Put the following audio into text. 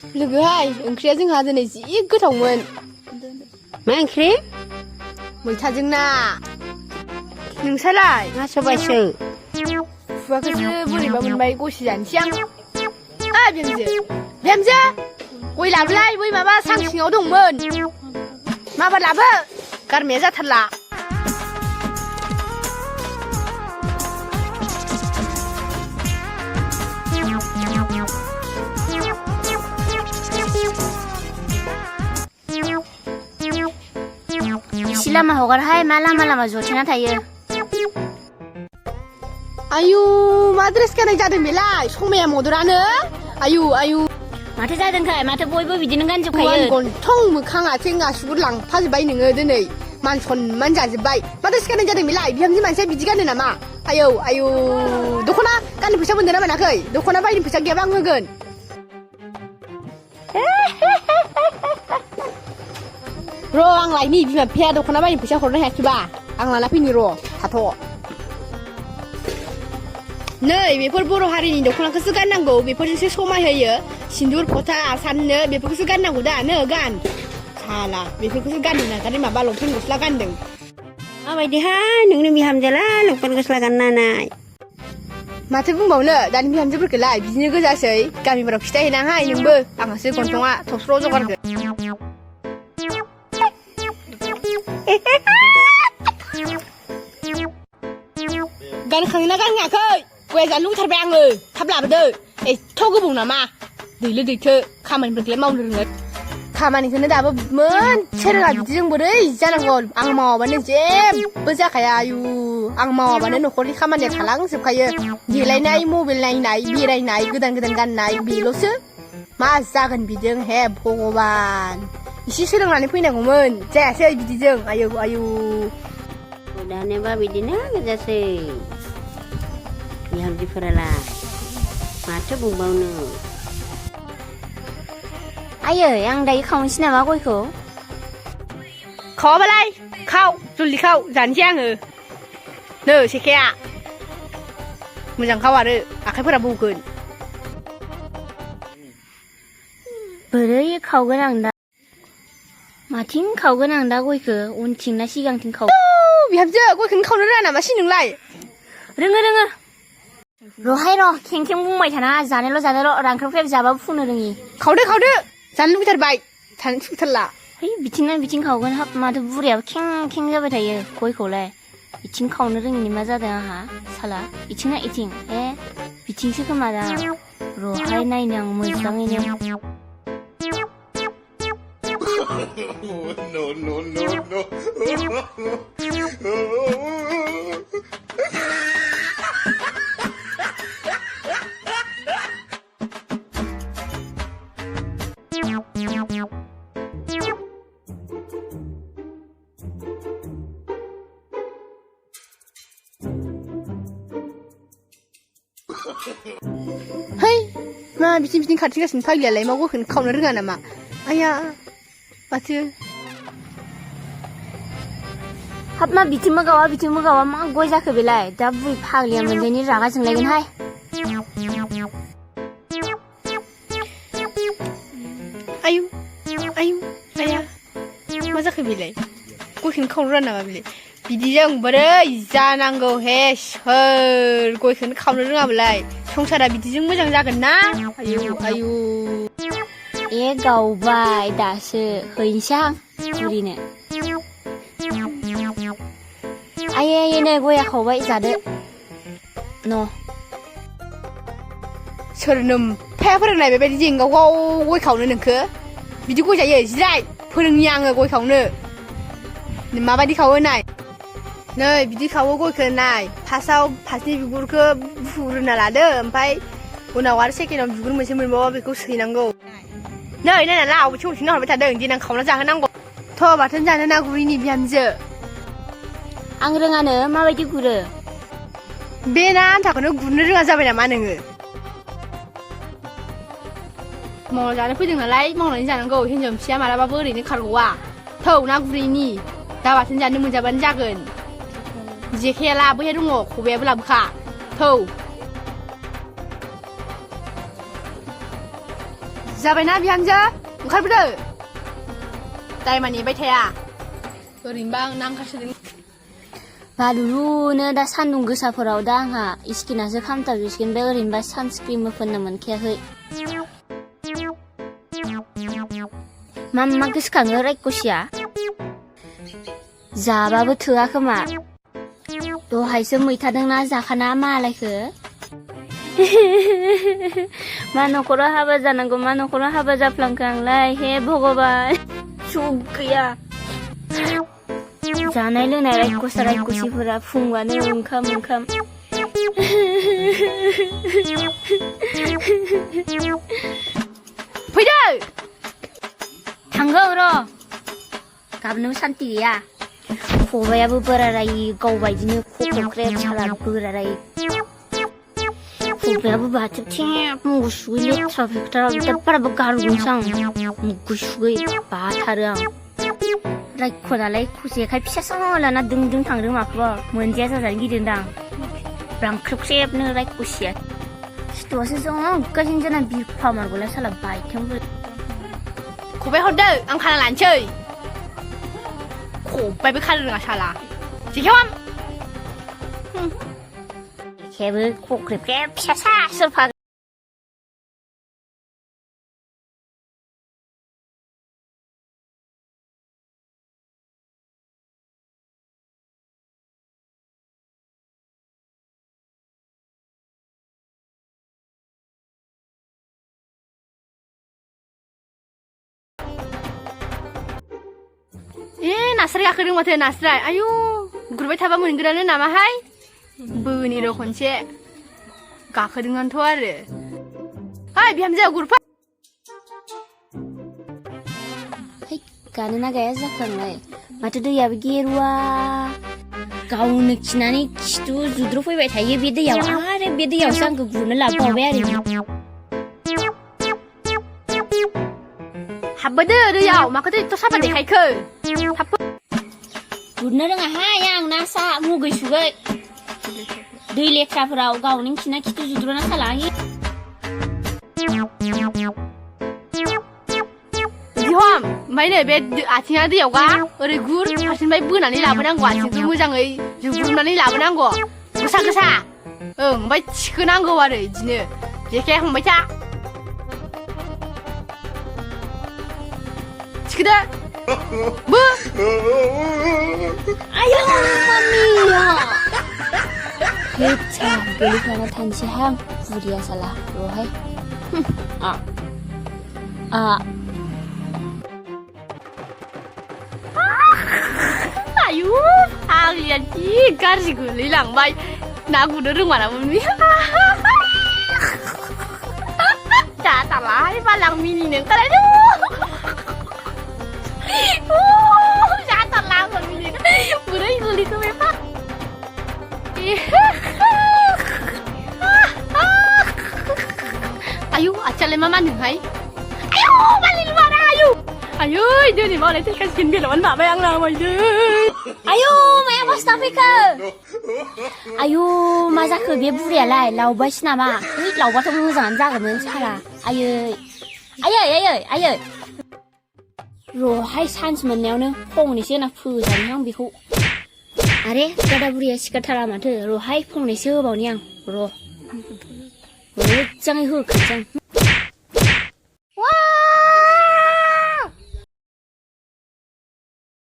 लोगोहाय ओंख्रिया जोंहा दिनै जि गोथावमोन मा ओंख्रि मैथाजों ना नोंसालाय ना सबायसो खुगाखौसो बोरैबा मोनबाय गयसो जानोसै आं बिहामजो गय लाबोलाय बै माबा सां सिङाव दंमोन माबा लाबो गारमाया जाथारला एसे लामा हगारहाय मा लामा जथेना थायो आयु मा ड्रेस गाननाय जादों बेलाय समाया मदरानो आयु माथो जादोंखाय माथो बयबो बिदिनो गानजोबखायो गन्थं मोखां आथिं आसुगुर लांफाजोब्बाय नोङो दिनै मान सनमान जाजोब्बाय मा ड्रेस गाननाय जादों बेलाय बिहामजो मानसिया बिदि गानो नामा आयौ दख'ना गाननो फैसा मोनदों ना मोनाखै दख'ना बायनो फैसा गैयाबा आं होगोन र' आं लायनि बिमा बिफाया दख'ना बायनो फैसा हरनो हायाखैबा आं लाना फैनि र' थाथ' नै बेफोर बर' हारिनि दख'नाखौसो गाननांगौ बेफोरजोंसो समाय होयो सिन्दुर फथा आसाननो बेफोरखौसो गाननांगौ दा नो गान साला बेफोरखौसो गाननो नागारै माबा लंपेन्ट गस्ला गानदों माबायदिहाय नोंनि बिहामजोलाय लंपेन्ट गस्ला गाननाय माथो बुंबावनो दानि बिहामजोफोरखौलाय बिदिनो गोजासै गामिफोराव खिथाहैनांहाय नोंबो आंहासो गन्थङा थबस्र' जगारगोन गानखांना गानखायाखै गया जानो लुबैथारबाय आङो थाब लाबोदो एथ' गोबाव नामा दैलो दैथो खामानिफोरखौलाय मावनो रोङो खामानिखौनो दाबो मोनसे रोङा बिदिजों बोरै जानांगौ आं मावाबानो जेबो जाखाया आयु आं मावाबानो न'खरनि खामानिया थालांजोबखायो देलायनाय मबाइल नायनाय बेरायनाय गोदान गाननाय बेल'सो मा जागोन बिजों हे भगबान इसे सोलोंनानै फैनांगौमोन जायासै बिदिजों आयु दानियाबा बिदिनो गोजासै बिहामजोफोरालाय माथो बुंबावनो आयै आं दायो खावनोसै नामा गयखौ खावाबालाय खाव जल्दि खाव जानोसै आङो नो सेखाया मोजां खाव आरो आखाइफोरा बौगोन बोरै खावगोन आं दा माथिं खावगोन आं दा गयखौ उनथिं ना सिगांथिं खाव बिहामजो गयखौनो खावनो रोङा नामासै नोंलाय रोङो रहाय र' खें बुंबाय थाना जानायल' रांख्राब जाबाबो फुनो रोङि खावदो जानो लुबैथारबाय थानो सुखुथारला है बिथिंना बिथिं खावगोन हाब माथो बुरैयाबो खें जाबाय थायो गयखौलाय बिथिं खावनो रोङिनि मा जादों आंहा साला इथिंना इथिं बिथिंसो खोमा दा रहाय नायनो आं मोजाङैनो है मा बिथिं खारथिंगासिनो फाग्लियालाय मा गयखौनो खावनो रोङा नामा आया माथो हाब मा बिथिंबो गावा मा गय जाखो बेलाय दा बुरै फाग्लिया मोनजायनि रागा जोंलायगोनहाय आयु आया मा जाखो बेलाय गयखौनो खावनो रोङा नामा बेलाय बिदिजों बोरै जानांगौ हे सोर गयखौनो खावनो रोङाब्लाय संसारा बिदिजों मोजां जागोन ना आयु गावबाय दासो हैनोसै आं बुरिनो आयै नै गया खावबाय जादो न' सोर नोमफाया फोरोंनाय बेबायदि जेंगाव गय खावनो नोंखो बिदि गय जायो जिराय फोरोंनि आङो गय खावनो माबायदि खावो नाय नै बिदि खावो गयखौ नाय फार्स्टनि बिगुरखौ फुग्रोना लादो ओमफ्राय उनाव आरो सेकेन्डआव बिगुर मोनसे मोनबावो बेखौ सैनांगौ नै नायना ला अबेथिं नाहरबाय थादों देनां खावना जाहोनांगौ थ' बाथोन जानो ना गुरैनि बिहामजो आं रोङानो माबायदि गुरो बे ना आन्थाखौनो गुरनो रोङा जाबाय नामा नोङो मावना जानो फैदों नालाय मावनानै जानांगौ हिन्जाव फिसाया मालाबाबो ओरैनो खारग'वा थौ ना गुरैनि दा बाथोन जानो मोनजाबानो जागोन जेखाया लाबोया दङ खबायाबो लाबोखा थौ जाबायना बिहामजो ओंखारबोदो टाइमा नेबाय थाया ओरैनोबा आं नांखारसोदों बालुलुनो दा सान्दुं गोसाफोराव दा आंहा स्किनासो खामथाबजोबसिगोन बे ओरैनोबा सानस्क्रिमबो फोननो मोनखायाखै मा गोसोखाङो रायखसिया जाबाबो थोआ खोमा दहायसो मैथादों ना जाखाना मालायखो मा न'खराव हाबा जानांगौ मा न'खराव हाबा जाफ्लांखो आंलाय हे भगबान सुख गैया जानाय लोंनाय रायखसिफोरा फुंबानो ओंखाम फैदो थांगौ र' गाबनोबो सान्ति गैया खबायाबो बोराराय गावबायदिनो खख्रेब साला बोराराय खबायाबो बाथोब थेब मुगुसुगै लेथ्रा फेक्टाराव बिदा बाराबो गारगोनसो आं मुगुसुगै बाथारो आं रायखनालाय जेखाय फिसासो लाना दों थांदों माखौबा मोनजाया जाजानो गिदोंदां ब्रांख्रेबख्रेबनो रायखसिया सिथुआसो जगासिनो जाना बिरफामारगौलाय साला बायथोंबो खबाय हरदो आं खाना लानोसै खबायबो खानो रोङा साला जेखायाव जेखायाबो खख्रेबख्रेब फिसासा सोरफा नास्राय गाखोदों माथो नास्राय आयु गुरबाय थाबा मोनगोनानो नामाहाय बोनिर' खनसे गाखोदोंआनोथ' आरो हाय बिहामजो गुरफा गानोना गाया जाखो आंलाय माथो दैयाबो गेरुवा गावनो खिनानै खिथु जुद्रु फैबाय थायो बे दैयाव आरो बे दैयावसो आंखौ गुरनो लाबोबावबाय आरो हाबबोदो दैयाव माखौथो एथ' साफा देखायखो गुरनो रोङाहाय आं ना सा मुगै सुगै दै लेथ्राफोराव गावनो खिना खिथु जुद्रुना सालाङि बिहम ओमफ्राय नै बे आथिङा दैयाव गा ओरै गुर फारसेनिफ्राय बोनानै लाबोनांगौ आथिंखौ मोजाङै जुग्रुबनानै लाबोनांगौ गोसा ओं ओमफ्राय थिखोनांगौ आरो बिदिनो जेखाया हमबाय था थिखोदो बो आयौ मामिया हेचा गोलैखाना थानोसैहां बुरिया साला र'हाय आयु आंनिया जि गाज्रि गोलैलांबाय ना गुरनो रोंमारामोन जाथालाहाय बालां मिनिनो ओंखारलायदों जाथारला आंखौ मिनिनो बोरै गोलैखो बे आयु आथियालाय मा मानोहाय आयु मालिल मारा आयु आयु दिनै मालाय थैखासिगोन बेलावनो माबाय आं लामायदों आयौ माया बस्था फैखो आयु मा जाखो बे बुरियालाय लावबायसो नामा लावबाथ' मोजाङानो जागौमोन साला आयै र'हाय सान्स मोननायावनो फंनैसो होना फोजानो आं बेखौ आरे गादा बुरिया सिखारथारा माथो र'हाय फंनैसो होबावनि आं र' मोजाङै होखानोसै आं